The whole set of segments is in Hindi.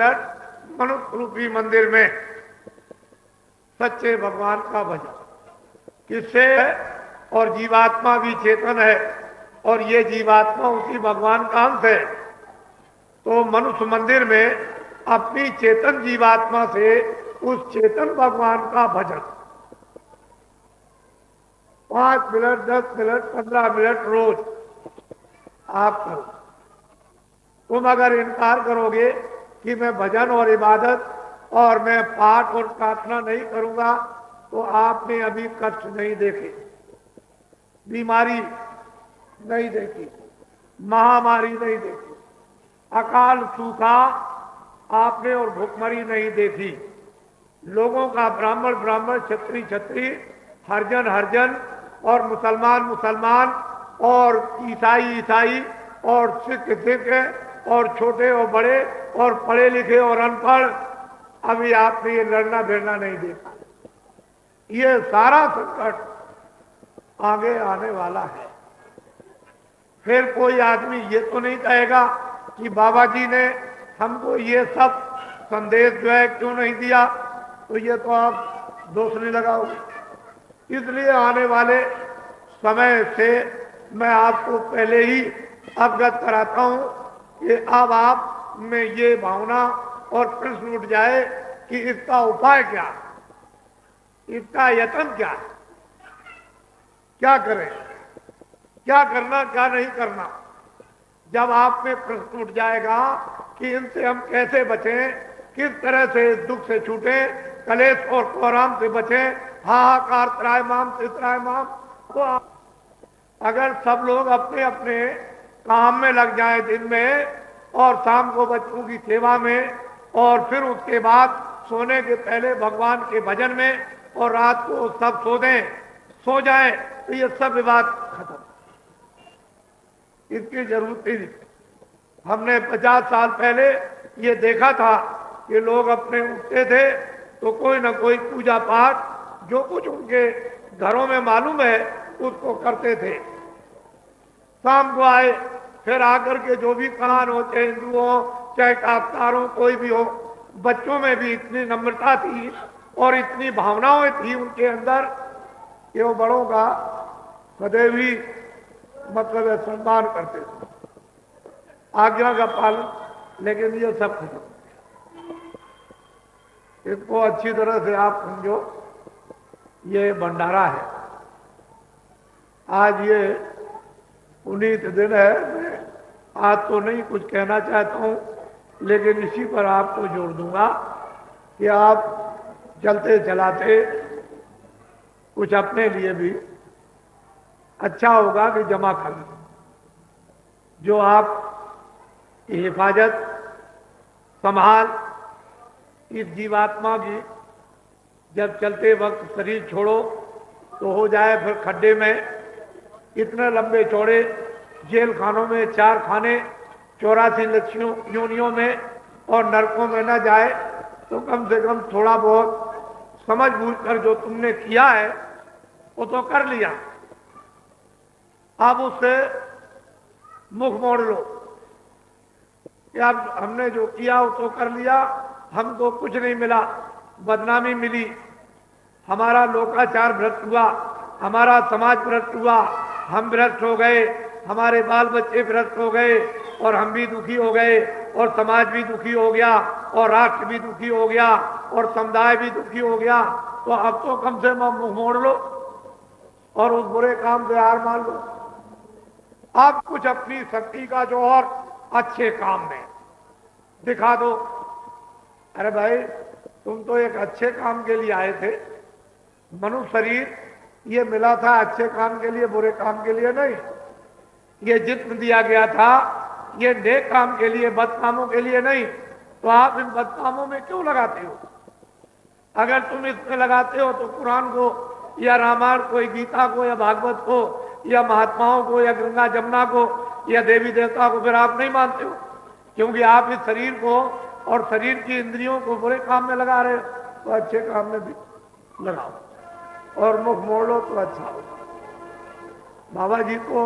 मनुष्य रूपी मंदिर में सच्चे भगवान का भजन किससे है? और जीवात्मा भी चेतन है और ये जीवात्मा उसी भगवान का अंश है। तो मनुष्य मंदिर में अपनी चेतन जीवात्मा से उस चेतन भगवान का भजन 5 मिनट 10 मिनट 15 मिनट रोज आप करो। तुम अगर इनकार करोगे कि मैं भजन और इबादत और मैं पाठ और प्रार्थना नहीं करूंगा तो आपने अभी कष्ट नहीं देखे, बीमारी नहीं देखी, महामारी नहीं देखी, अकाल सूखा आपने और भुखमरी नहीं देखी, लोगों का ब्राह्मण ब्राह्मण क्षत्रिय क्षत्रिय हरिजन हरिजन और मुसलमान मुसलमान और ईसाई ईसाई और सिख सिख और छोटे और बड़े और पढ़े लिखे और अनपढ़ अभी आपने ये लड़ना भिड़ना नहीं देखा। ये सारा संकट आगे आने वाला है। फिर कोई आदमी ये तो नहीं कहेगा कि बाबा जी ने हमको ये सब संदेश जो है क्यों नहीं दिया, तो ये तो आप दोष नहीं लगाओगे। इसलिए आने वाले समय से मैं आपको पहले ही अवगत कराता हूं कि अब आप में ये भावना और प्रश्न उठ जाए कि इसका उपाय क्या, इसका यत्न क्या, क्या करें, क्या करना क्या नहीं करना। जब आप में प्रश्न उठ जाएगा कि इनसे हम कैसे बचें, किस तरह से दुख से छूटें, कलेश और कोराम से बचें, हाहाकार त्रायमाम से त्रायमाम, तो अगर सब लोग अपने अपने काम में लग जाएं दिन में और शाम को बच्चों की सेवा में और फिर उसके बाद सोने के पहले भगवान के भजन में और रात को सब सो जाएं, तो ये सब विवाद खत्म। इसकी जरूरत ही नहीं। हमने 50 साल पहले ये देखा था कि लोग अपने उठते थे तो कोई ना कोई पूजा पाठ जो कुछ उनके घरों में मालूम है उसको करते थे। शाम को आए, फिर आकर के जो भी कान हो, चाहे हिंदू हो चाहे काफ्तार हो, कोई भी हो, बच्चों में भी इतनी नम्रता थी और इतनी भावनाएं थी उनके अंदर कि वो बड़ों का सदैव ही मतलब सम्मान करते थे, आज्ञा का पालन। लेकिन ये सब खत्म। इसको अच्छी तरह से आप समझो, ये भंडारा है। आज ये पुनीत दिन है। मैं आज तो नहीं कुछ कहना चाहता हूं, लेकिन इसी पर आपको जोड़ दूंगा कि आप चलते चलाते कुछ अपने लिए भी अच्छा होगा कि जमा कर लें, जो आप की हिफाजत संभाल इस जीवात्मा की जब चलते वक्त शरीर छोड़ो तो हो जाए फिर खड्डे में। इतने लंबे चौड़े जेल खानों में 4 खाने 84 लक्ष्यों योनियों में और नरकों में न जाए, तो कम से कम थोड़ा बहुत समझ बूझ कर जो तुमने किया है वो तो कर लिया, अब उससे मुख मोड़ लो कि अब हमने जो किया वो तो कर लिया, हमको कुछ नहीं मिला, बदनामी मिली, हमारा लोकाचार भ्रष्ट हुआ, हमारा समाज भ्रष्ट हुआ, हम भ्रष्ट हो गए, हमारे बाल बच्चे भ्रष्ट हो गए और हम भी दुखी हो गए और समाज भी दुखी हो गया और राष्ट्र भी दुखी हो गया और समुदाय भी दुखी हो गया। तो अब तो कम से कम मुंह मोड़ लो और उस बुरे काम से हार मान लो। आप कुछ अपनी शक्ति का जो और अच्छे काम में दिखा दो। अरे भाई, तुम तो एक अच्छे काम के लिए आए थे। मनुष्य शरीर ये मिला था अच्छे काम के लिए, बुरे काम के लिए नहीं। ये जिस्म दिया गया था ये नेक काम के लिए, बद कामों के लिए नहीं। तो आप इन बद कामों में क्यों लगाते हो? अगर तुम इसमें लगाते हो तो कुरान को या रामायण को या गीता को या भागवत को या महात्माओं को या गंगा जमुना को या देवी देवता को फिर आप नहीं मानते हो, क्योंकि आप इस शरीर को और शरीर की इंद्रियों को बुरे काम में लगा रहे हो। तो अच्छे काम में भी लगाओ और मुख मोड़ लो तो अच्छा हो। बाबा जी को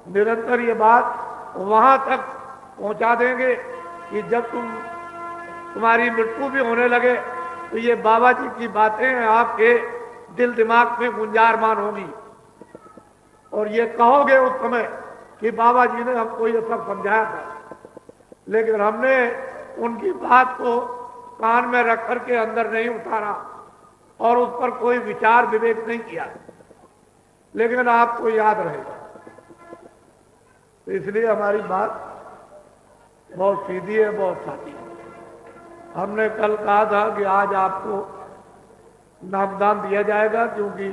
निरंतर ये बात वहां तक पहुंचा देंगे कि जब तुम तुम्हारी मृत्यु भी होने लगे तो ये बाबा जी की बातें आपके दिल दिमाग में गुंजारमान होंगी और ये कहोगे उस समय कि बाबा जी ने हमको ये सब समझाया था, लेकिन हमने उनकी बात को कान में रख करके अंदर नहीं उतारा और उस पर कोई विचार विवेक नहीं किया, लेकिन आपको याद रहेगा। तो इसलिए हमारी बात बहुत सीधी है, बहुत सादी है। हमने कल कहा था कि आज आपको नामदान दिया जाएगा, क्योंकि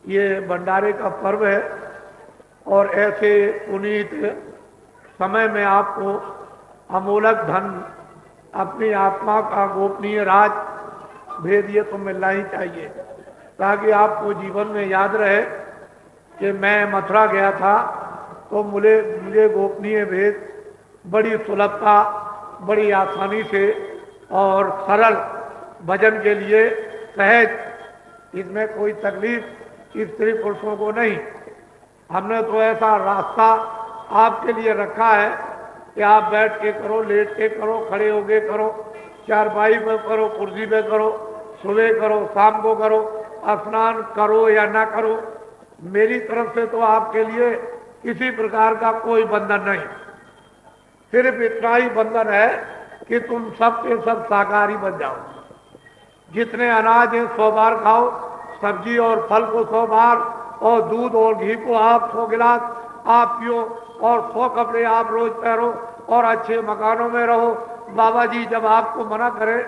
ये भंडारे का पर्व है और ऐसे पुनीत समय में आपको अमूलक धन, अपनी आत्मा का गोपनीय राज भेद ये तो मिलना ही चाहिए, ताकि आपको जीवन में याद रहे कि मैं मथुरा गया था तो मुझे गोपनीय भेद बड़ी सुलभता, बड़ी आसानी से और सरल भजन के लिए सहज, इसमें कोई तकलीफ स्त्री पुरुषों को नहीं। हमने तो ऐसा रास्ता आपके लिए रखा है कि आप बैठ के करो, लेट के करो, खड़े होके करो, चारपाई पे करो, कुर्सी पे करो, सुबह करो, शाम को करो, स्नान करो या ना करो, मेरी तरफ से तो आपके लिए किसी प्रकार का कोई बंधन नहीं। सिर्फ इतना ही बंधन है कि तुम सब के सब शाकाहारी बन जाओ। जितने अनाज हैं 100 बार खाओ, सब्जी और फल को 100 बार, और दूध और घी को आप 100 गिलास आप पियो, और 100 कपड़े आप रोज पहनो, और अच्छे मकानों में रहो। बाबा जी जब आपको मना करें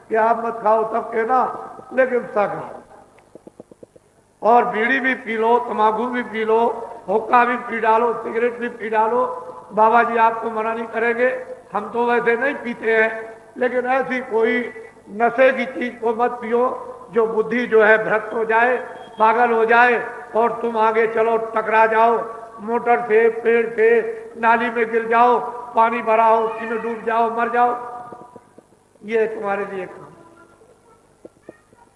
कि आप मत खाओ तब कहना, लेकिन खाओ। और बीड़ी भी पी लो, तम्बाकू भी पी लो, हुक्का भी पी डालो, सिगरेट भी पी डालो, बाबा जी आपको मना नहीं करेंगे। हम तो वैसे नहीं पीते हैं, लेकिन ऐसी कोई नशे की चीज को मत पियो जो बुद्धि जो है भ्रष्ट हो जाए, पागल हो जाए और तुम आगे चलो टकरा जाओ, मोटर से, पेड़ से, नाली में गिर जाओ, पानी भरा हो उसी में डूब जाओ, मर जाओ। ये तुम्हारे लिए काम,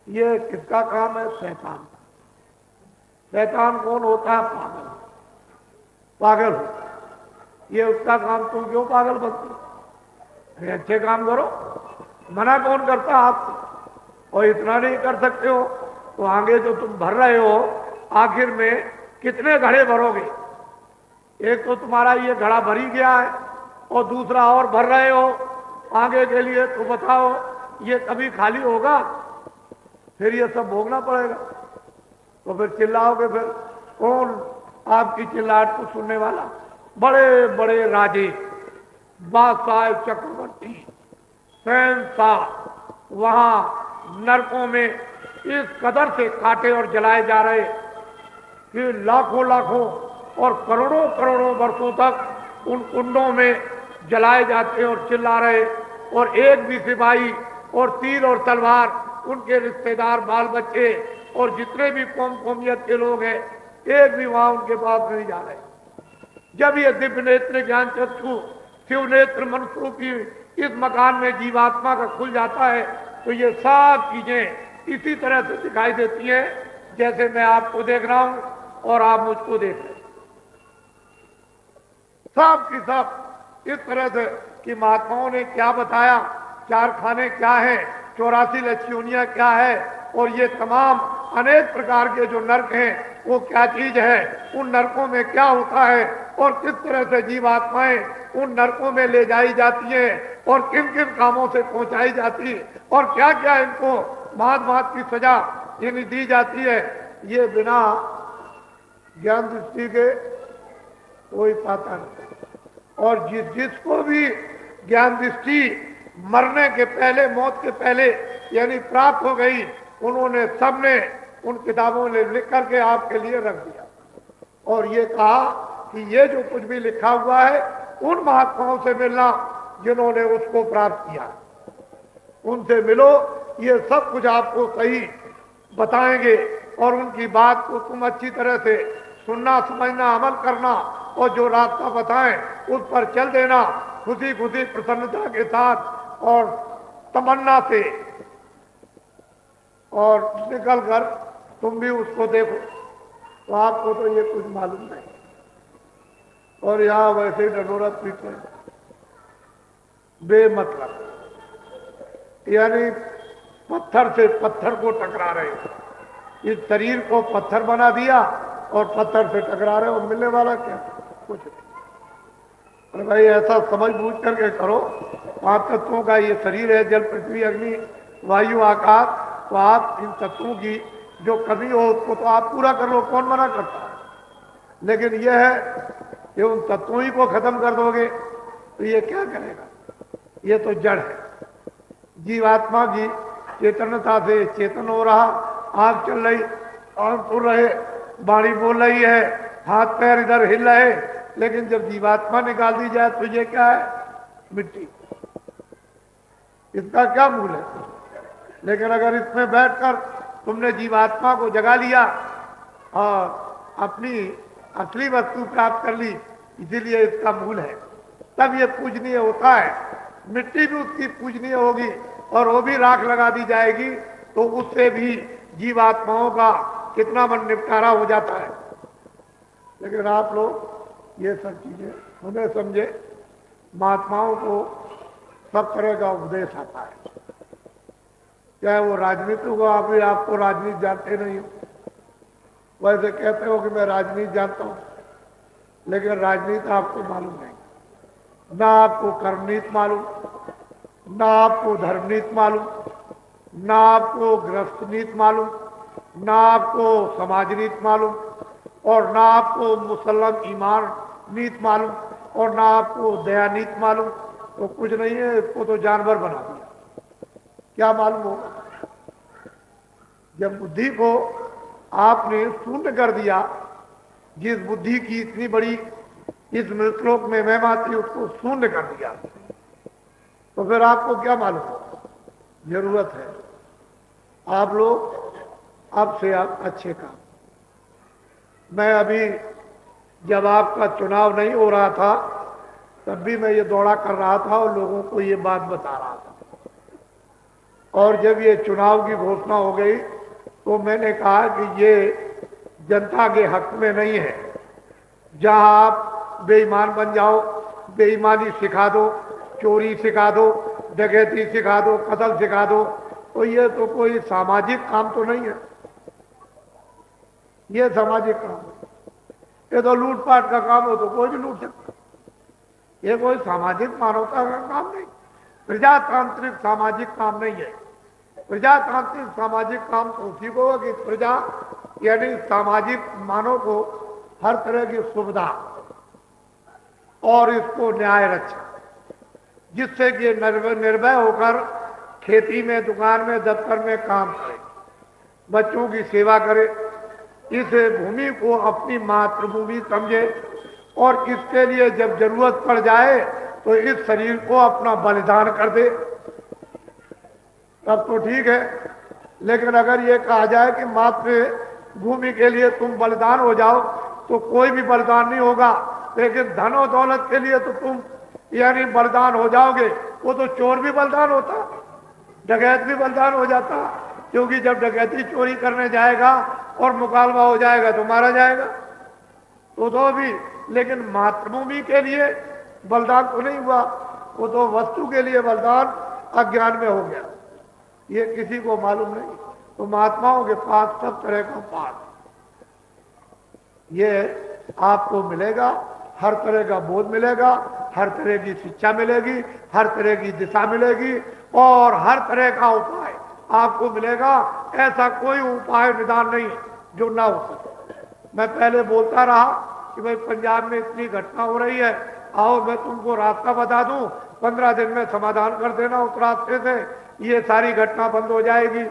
ये किसका काम है? शैतान का। शैतान कौन होता है? पागल। पागल हो, ये उसका काम। तुम क्यों पागल बनते? अच्छे काम करो। मना कौन करता आपको? और इतना नहीं कर सकते हो तो आगे जो तुम भर रहे हो, आखिर में कितने घड़े भरोगे? एक तो तुम्हारा ये घड़ा भर ही गया है और दूसरा और भर रहे हो आगे के लिए, तो बताओ ये कभी खाली होगा? फिर ये सब भोगना पड़ेगा। तो फिर चिल्लाओगे, फिर कौन आपकी चिल्लाहट को सुनने वाला? बड़े बड़े राजे, बादशाह, चक्रवर्ती, शहंशाह, वहां नरकों में इस कदर से काटे और जलाए जा रहे कि लाखों लाखों और करोड़ों करोड़ों वर्षों तक उन कुंडों में जलाए जाते और चिल्ला रहे, और एक भी सिपाही और तीर और तलवार, उनके रिश्तेदार, बाल बच्चे और जितने भी कौमियत के लोग हैं, एक भी वहां उनके पास नहीं जा रहे। जब ये दिव्य नेत्र ज्ञान चक्षु शिव नेत्र मनस्वरूपी इस मकान में जीवात्मा का खुल जाता है, तो ये सब चीजें इसी तरह से दिखाई देती हैं जैसे मैं आपको देख रहा हूं और आप मुझको देख रहे हैं। सब की सब इस तरह से कि महात्माओं ने क्या बताया, 4 खाने क्या है, 84 लक्ष्योनियां क्या है, और ये तमाम अनेक प्रकार के जो नरक हैं वो क्या चीज है, उन नरकों में क्या होता है, और किस तरह से जीवात्माएं उन नरकों में ले जाई जाती हैं और किन किन कामों से पहुंचाई जाती है, और क्या क्या इनको भांत भांत की सजा इन्हें दी जाती है, ये बिना ज्ञान दृष्टि के कोई पाता नहीं। और जिसको भी ज्ञान दृष्टि मरने के पहले, मौत के पहले यानी प्राप्त हो गई, उन्होंने सबने उन किताबों ने लिख करके आपके लिए रख दिया और ये कहा कि ये जो कुछ भी लिखा हुआ है उन महात्माओं से मिलना जिन्होंने उसको प्राप्त किया, उनसे मिलो, ये सब कुछ आपको सही बताएंगे और उनकी बात को तुम अच्छी तरह से सुनना, समझना, अमल करना और जो रास्ता बताएं उस पर चल देना, खुशी खुशी प्रसन्नता के साथ और तमन्ना से, और निकल कर तुम भी उसको देखो। तो आपको तो ये कुछ मालूम नहीं, और यहां वैसे डडोरा पीते बेमतलब। यानी पत्थर से पत्थर को टकरा रहे हो। इस शरीर को पत्थर बना दिया और पत्थर से टकरा रहे हो, मिलने वाला क्या? कुछ नहीं। अरे भाई ऐसा समझ बूझ करके करो। 5 तत्वों का ये शरीर है, जल पृथ्वी अग्नि वायु आकाश। तो आप इन तत्वों की जो कमी हो उसको तो आप पूरा कर लो, कौन मना करता है? लेकिन यह है कि उन तत्वों ही को खत्म कर दोगे तो ये क्या करेगा? ये तो जड़ है। जीवात्मा की चेतनता से चेतन हो रहा, आंख चल रही, कान सुन रहे, वाणी बोल रही है, हाथ पैर इधर हिल रहे, लेकिन जब जीवात्मा निकाल दी जाए तो ये क्या है? मिट्टी। इसका क्या मूल है? लेकिन अगर इसमें बैठकर तुमने जीवात्मा को जगा लिया और अपनी असली वस्तु प्राप्त कर ली, इसीलिए इसका मूल है, तब ये पूजनीय होता है। मिट्टी भी उसकी पूजनीय होगी और वो भी राख लगा दी जाएगी तो उससे भी जीवात्माओं का कितना मन निपटारा हो जाता है। लेकिन आप लोग ये सब चीजें हमें समझे, महात्माओं को सब तरह का उपदेश आता है, चाहे वो राजनीति हो। अभी आपको राजनीति जानते नहीं हो, वैसे कहते हो कि मैं राजनीति जानता हूं, लेकिन राजनीति आपको मालूम नहीं, ना आपको कर्मनीति मालूम, ना आपको धर्मनीति मालूम, ना आपको गृहस्थ नीति मालूम, ना आपको समाज नीति मालूम, और ना आपको मुसलमान ईमान नीति मालूम, और ना आपको दया नीति मालूम। तो कुछ नहीं है, इसको तो जानवर बना दिया। क्या मालूम होगा? जब बुद्धि को आपने शून्य कर दिया, जिस बुद्धि की इतनी बड़ी इस श्लोक में महिमा थी उसको शून्य कर दिया, तो फिर आपको क्या मालूम होगा? जरूरत है आप लोग अब से आप अच्छे काम। मैं अभी जब आपका चुनाव नहीं हो रहा था तब भी मैं ये दौड़ा कर रहा था और लोगों को ये बात बता रहा था, और जब ये चुनाव की घोषणा हो गई तो मैंने कहा कि ये जनता के हक में नहीं है। जहां आप बेईमान बन जाओ, बेईमानी सिखा दो, चोरी सिखा दो, डकैती सिखा दो, कत्ल सिखा दो, तो ये तो कोई सामाजिक काम तो नहीं है। ये सामाजिक काम है, ये तो लूटपाट का काम हो तो कोई भी लूट सकता। ये कोई सामाजिक मानवता का काम नहीं, प्रजातांत्रिक सामाजिक काम नहीं है। प्रजातांत्रिक सामाजिक काम तो उसी को है कि प्रजा यानी सामाजिक मानव को हर तरह की सुविधा और इसको न्याय रक्षा, जिससे कि निर्भय होकर खेती में, दुकान में, दफ्तर में काम करे, बच्चों की सेवा करे, इस भूमि को अपनी मातृभूमि समझे, और इसके लिए जब जरूरत पड़ जाए तो इस शरीर को अपना बलिदान कर दे, तब तो ठीक है। लेकिन अगर ये कहा जाए कि मातृभूमि के लिए तुम बलिदान हो जाओ, तो कोई भी बलिदान नहीं होगा। लेकिन धन और दौलत के लिए तो तुम यानी बलिदान हो जाओगे। वो तो चोर भी बलिदान होता, डकैत भी बलिदान हो जाता, क्योंकि जब डकैती चोरी करने जाएगा और मुकालमा हो जाएगा तो मारा जाएगा, तो भी। लेकिन मातृभूमि के लिए बलिदान तो नहीं हुआ, वो तो वस्तु के लिए बलिदान अज्ञान में हो गया, ये किसी को मालूम नहीं। तो महात्माओं के पास सब तरह का पाठ ये आपको मिलेगा, हर तरह का बोध मिलेगा, हर तरह की शिक्षा मिलेगी, हर तरह की दिशा मिलेगी, और हर तरह का उपाय आपको मिलेगा। ऐसा कोई उपाय निदान नहीं जो ना हो सके। मैं पहले बोलता रहा कि भाई पंजाब में इतनी घटना हो रही है, आओ मैं तुमको रास्ता बता दूं, 15 दिन में समाधान कर देना उस रास्ते से, ये सारी घटना बंद हो जाएगी।